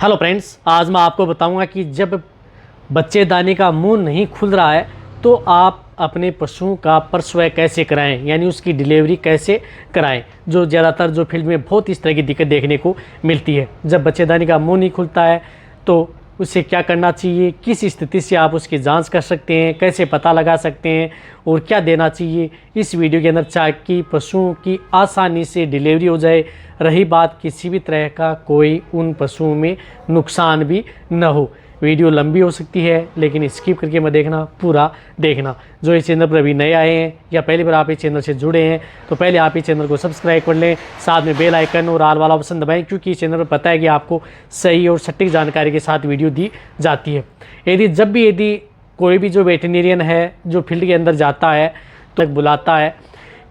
Hello friends, आज मैं आपको बताऊंगा कि जब बच्चेदानी का मुंह नहीं खुल रहा है तो आप अपने पशुओं का प्रसव कैसे कराएं, यानी उसकी डिलीवरी कैसे कराएं। जो ज़्यादातर जो फील्ड में बहुत इस तरह की दिक्कत देखने को मिलती है। जब बच्चेदानी का मुंह नहीं खुलता है तो उसे क्या करना चाहिए, किस स्थिति से आप उसकी जांच कर सकते हैं, कैसे पता लगा सकते हैं और क्या देना चाहिए इस वीडियो के अंदर, ताकि पशुओं की आसानी से डिलीवरी हो जाए। रही बात किसी भी तरह का कोई उन पशुओं में नुकसान भी न हो। वीडियो लंबी हो सकती है लेकिन स्किप करके मत देखना, पूरा देखना। जो इस चैनल पर अभी नए आए हैं या पहली बार आप इस चैनल से जुड़े हैं तो पहले आप इस चैनल को सब्सक्राइब कर लें, साथ में बेल आइकन और आल वाला ऑप्शन दबाएं, क्योंकि इस चैनल पर पता है कि आपको सही और सटीक जानकारी के साथ वीडियो दी जाती है। यदि कोई भी जो वेटरनेरियन है जो फील्ड के अंदर जाता है तो बुलाता है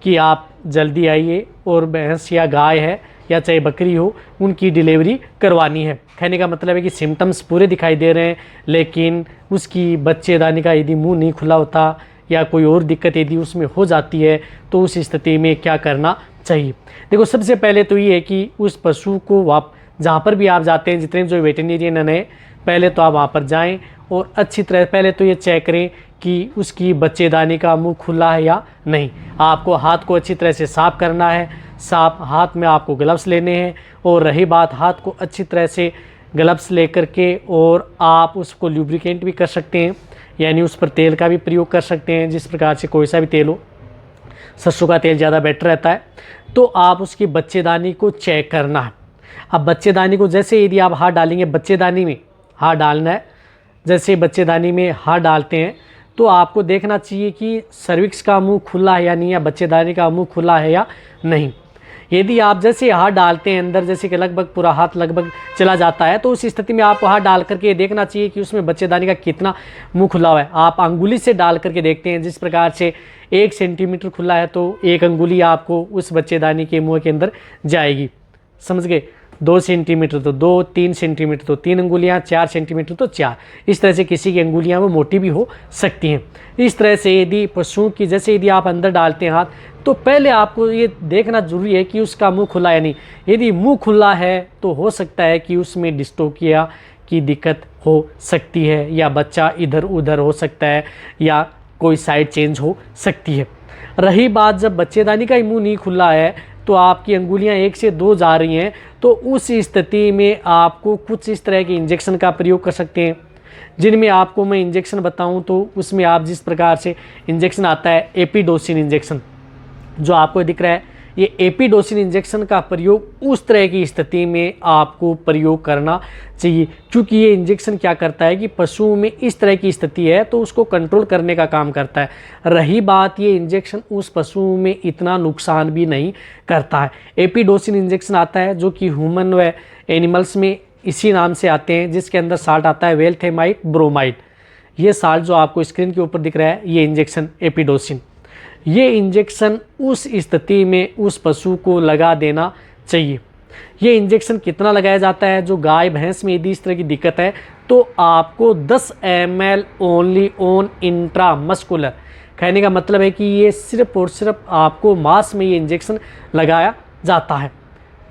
कि आप जल्दी आइए और भैंस या गाय है या चाहे बकरी हो उनकी डिलीवरी करवानी है। कहने का मतलब है कि सिम्टम्स पूरे दिखाई दे रहे हैं लेकिन उसकी बच्चेदानी का यदि मुंह नहीं खुला होता या कोई और दिक्कत यदि उसमें हो जाती है तो उस स्थिति में क्या करना चाहिए। देखो, सबसे पहले तो ये है कि उस पशु को आप जहाँ पर भी आप जाते हैं, जितने जो वेटरनेरियन है, पहले तो आप वहाँ पर जाएं और अच्छी तरह पहले तो ये चेक करें कि उसकी बच्चेदानी का मुंह खुला है या नहीं। आपको हाथ को अच्छी तरह से साफ़ करना है। साफ हाथ में आपको ग्लव्स लेने हैं और रही बात हाथ को अच्छी तरह से ग्लव्स लेकर के और आप उसको लुब्रिकेंट भी कर सकते हैं, यानी उस पर तेल का भी प्रयोग कर सकते हैं। जिस प्रकार से कोई सा भी तेल हो, सरसों का तेल ज़्यादा बेटर रहता है। तो आप उसकी बच्चेदानी को चेक करना है। अब बच्चेदानी को जैसे यदि आप हाथ डालेंगे, बच्चेदानी में हाथ डालना है, जैसे बच्चेदानी में हाथ डालते हैं तो आपको देखना चाहिए कि सर्विक्स का मुंह खुला है या नहीं, या बच्चेदानी का मुंह खुला है या नहीं। यदि आप जैसे हाथ डालते हैं अंदर, जैसे कि लगभग पूरा हाथ लगभग चला जाता है, तो उस स्थिति में आपको हाथ डाल करके ये देखना चाहिए कि उसमें बच्चेदानी का कितना मुंह खुला हुआ है। आप अंगुली से डाल करके देखते हैं, जिस प्रकार से 1 सेंटीमीटर खुला है तो 1 अंगुली आपको उस बच्चेदानी के मुंह के अंदर जाएगी, समझ गए। 2 सेंटीमीटर तो 2, 3 सेंटीमीटर तो 3 अंगुलियाँ, 4 सेंटीमीटर तो 4। इस तरह से किसी की अंगुलियाँ वो मोटी भी हो सकती हैं। इस तरह से यदि पशुओं की जैसे यदि आप अंदर डालते हैं हाथ, तो पहले आपको ये देखना जरूरी है कि उसका मुंह खुला है नहीं। यदि मुंह खुला है तो हो सकता है कि उसमें डिस्टोकिया की दिक्कत हो सकती है, या बच्चा इधर उधर हो सकता है, या कोई साइड चेंज हो सकती है। रही बात जब बच्चेदानी का ही मुँह नहीं खुला है तो आपकी अंगुलियां 1 से 2 जा रही हैं, तो उस स्थिति में आपको कुछ इस तरह के इंजेक्शन का प्रयोग कर सकते हैं, जिनमें आपको मैं इंजेक्शन बताऊं तो उसमें आप जिस प्रकार से इंजेक्शन आता है एपिडोसिन इंजेक्शन जो आपको दिख रहा है, ये एपिडोसिन इंजेक्शन का प्रयोग उस तरह की स्थिति में आपको प्रयोग करना चाहिए, क्योंकि ये इंजेक्शन क्या करता है कि पशुओं में इस तरह की स्थिति है तो उसको कंट्रोल करने का काम करता है। रही बात, ये इंजेक्शन उस पशुओं में इतना नुकसान भी नहीं करता है। एपिडोसिन इंजेक्शन आता है जो कि ह्यूमन व एनिमल्स में इसी नाम से आते हैं, जिसके अंदर साल्ट आता है वेल्थेमाइड ब्रोमाइड। ये साल्ट जो आपको स्क्रीन के ऊपर दिख रहा है, ये इंजेक्शन एपिडोसिन, ये इंजेक्शन उस स्थिति में उस पशु को लगा देना चाहिए। ये इंजेक्शन कितना लगाया जाता है, जो गाय भैंस में यदि इस तरह की दिक्कत है तो आपको 10 ml ओनली ऑन इंट्रामस्कुलर। कहने का मतलब है कि ये सिर्फ और सिर्फ आपको मांस में ये इंजेक्शन लगाया जाता है।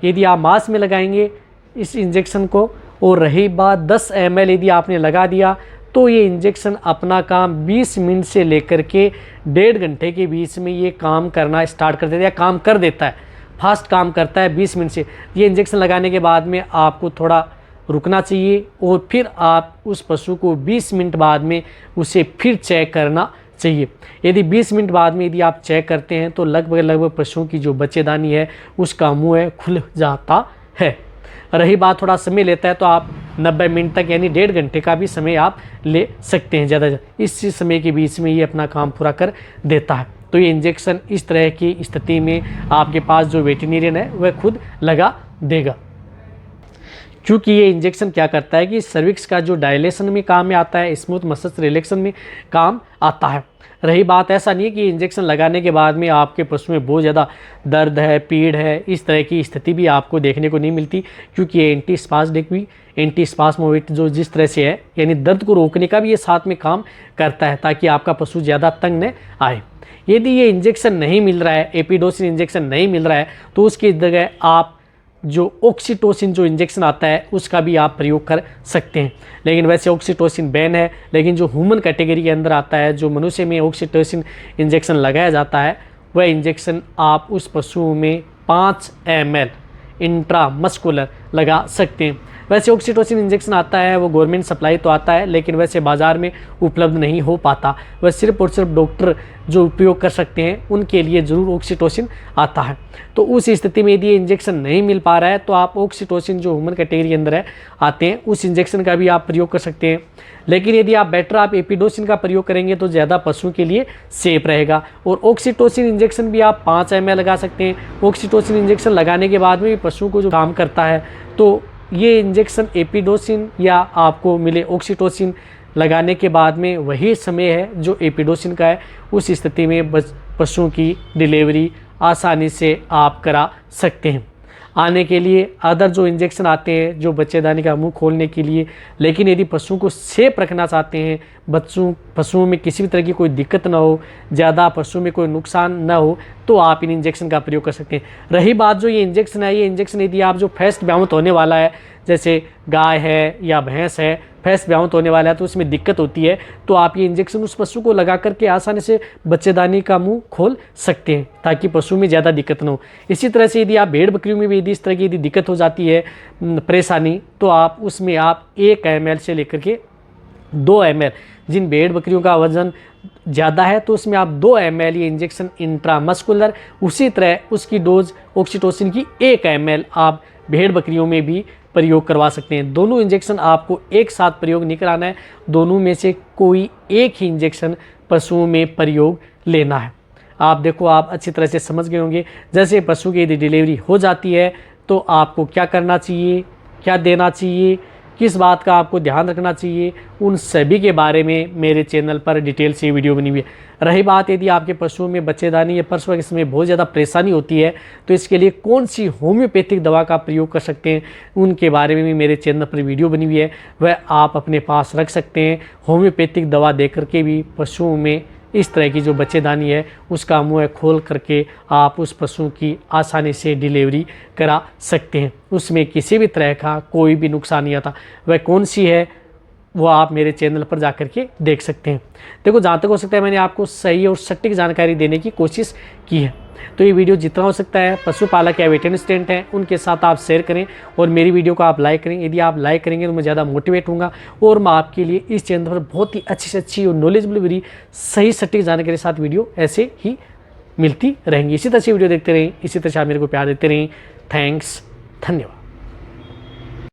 यदि आप मांस में लगाएंगे इस इंजेक्शन को, और रही बात 10 ml यदि आपने लगा दिया तो ये इंजेक्शन अपना काम 20 मिनट से लेकर के 1.5 घंटे के बीच में ये काम करना स्टार्ट कर देता है, या काम कर देता है, फास्ट काम करता है 20 मिनट से। ये इंजेक्शन लगाने के बाद में आपको थोड़ा रुकना चाहिए और फिर आप उस पशु को 20 मिनट बाद में उसे फिर चेक करना चाहिए। यदि 20 मिनट बाद में यदि आप चेक करते हैं तो लगभग पशुओं की जो बच्चेदानी है उसका मुँह है खुल जाता है। रही बात थोड़ा समय लेता है तो आप 90 मिनट तक यानी 1.5 घंटे का भी समय आप ले सकते हैं ज़्यादा। इस समय के बीच में ये अपना काम पूरा कर देता है। तो ये इंजेक्शन इस तरह की स्थिति में आपके पास जो वेटरनेरियन है वह खुद लगा देगा, क्योंकि ये इंजेक्शन क्या करता है कि सर्विक्स का जो डायलेशन में काम में आता है, स्मूथ मसल्स रिलैक्सेशन में काम आता है। रही बात, ऐसा नहीं है कि इंजेक्शन लगाने के बाद में आपके पशु में बहुत ज़्यादा दर्द है, पीड़ है, इस तरह की स्थिति भी आपको देखने को नहीं मिलती, क्योंकि ये एंटीस्पास्टिक भी एंटीस्पास्मोविट जो जिस तरह से है, यानी दर्द को रोकने का भी ये साथ में काम करता है, ताकि आपका पशु ज़्यादा तंग न आए। यदि ये इंजेक्शन नहीं मिल रहा है, एपिडोसिन इंजेक्शन नहीं मिल रहा है, तो उसकी जगह आप जो ऑक्सीटोसिन जो इंजेक्शन आता है उसका भी आप प्रयोग कर सकते हैं। लेकिन वैसे ऑक्सीटोसिन बैन है, लेकिन जो ह्यूमन कैटेगरी के अंदर आता है, जो मनुष्य में ऑक्सीटोसिन इंजेक्शन लगाया जाता है, वह इंजेक्शन आप उस पशु में 5 ml इंट्रामस्कुलर लगा सकते हैं। वैसे ऑक्सीटोसिन इंजेक्शन आता है वो गवर्नमेंट सप्लाई तो आता है, लेकिन वैसे बाज़ार में उपलब्ध नहीं हो पाता। वह सिर्फ और सिर्फ डॉक्टर जो उपयोग कर सकते हैं उनके लिए ज़रूर ऑक्सीटोसिन आता है। तो उस स्थिति में यदि ये इंजेक्शन नहीं मिल पा रहा है तो आप ऑक्सीटोसिन जो ह्यूमन कैटेगरी के अंदर है आते हैं उस इंजेक्शन का भी आप प्रयोग कर सकते हैं। लेकिन यदि आप एपिडोसिन का प्रयोग करेंगे तो ज़्यादा पशुओं के लिए सेफ रहेगा। और ऑक्सीटोसिन इंजेक्शन भी आप 5 ml लगा सकते हैं। ऑक्सीटोसिन इंजेक्शन लगाने के बाद में भी पशुओं को जो काम करता है, तो ये इंजेक्शन एपिडोसिन या आपको मिले ऑक्सीटोसिन लगाने के बाद में वही समय है जो एपिडोसिन का है। उस स्थिति में पशुओं की डिलीवरी आसानी से आप करा सकते हैं। आने के लिए अदर जो इंजेक्शन आते हैं जो बच्चेदानी का मुंह खोलने के लिए, लेकिन यदि पशुओं को सेफ रखना चाहते हैं, पशुओं में किसी भी तरह की कोई दिक्कत ना हो, ज़्यादा पशुओं में कोई नुकसान ना हो, तो आप इन इंजेक्शन का प्रयोग कर सकते हैं। रही बात जो ये इंजेक्शन है, ये इंजेक्शन यदि आप जो फर्स्ट ब्याउत होने वाला है, जैसे गाय है या भैंस है, फर्स्ट ब्याउत होने वाला है तो उसमें दिक्कत होती है, तो आप ये इंजेक्शन उस पशु को लगा करके आसानी से बच्चेदानी का मुंह खोल सकते हैं ताकि पशु में ज़्यादा दिक्कत ना हो। इसी तरह से यदि आप भेड़ बकरियों में भी यदि इस तरह की यदि दिक्कत हो जाती है, परेशानी, तो आप उसमें आप 1 ml से लेकर के 2 ml, जिन भेड़ बकरियों का वजन ज़्यादा है तो उसमें आप 2 ml ये इंजेक्शन इंट्रामस्कुलर, उसी तरह उसकी डोज ऑक्सीटोसिन की 1 ml आप भेड़ बकरियों में भी प्रयोग करवा सकते हैं। दोनों इंजेक्शन आपको एक साथ प्रयोग नहीं कराना है, दोनों में से कोई एक ही इंजेक्शन पशुओं में प्रयोग लेना है। आप देखो, आप अच्छी तरह से समझ गए होंगे। जैसे पशु की यदि डिलीवरी हो जाती है तो आपको क्या करना चाहिए, क्या देना चाहिए, किस बात का आपको ध्यान रखना चाहिए, उन सभी के बारे में मेरे चैनल पर डिटेल से वीडियो बनी हुई है। रही बात यदि आपके पशुओं में बच्चेदानी या प्रसव के समय बहुत ज़्यादा परेशानी होती है तो इसके लिए कौन सी होम्योपैथिक दवा का प्रयोग कर सकते हैं, उनके बारे में भी मेरे चैनल पर वीडियो बनी हुई है, वह आप अपने पास रख सकते हैं। होम्योपैथिक दवा दे करके भी पशुओं में इस तरह की जो बच्चेदानी है उसका मुंह खोल करके आप उस पशु की आसानी से डिलीवरी करा सकते हैं। उसमें किसी भी तरह का कोई भी नुकसान नहीं आता। वह कौन सी है वो आप मेरे चैनल पर जाकर के देख सकते हैं। देखो, जहाँ तक हो सकता है मैंने आपको सही और सटीक जानकारी देने की कोशिश की है। तो ये वीडियो जितना हो सकता है पशुपालक या वेटरनरी स्टूडेंट हैं उनके साथ आप शेयर करें और मेरी वीडियो को आप लाइक करें। यदि आप लाइक करेंगे तो मैं ज़्यादा मोटिवेट होऊंगा और मैं आपके लिए इस चैनल पर बहुत ही अच्छी से अच्छी और नॉलेजेबल मेरी सही सटीक जानकारी के साथ वीडियो ऐसे ही मिलती रहेंगी। इसी तरह से वीडियो देखते रहें, इसी तरह से आप मेरे को प्यार देते रहें। थैंक्स, धन्यवाद।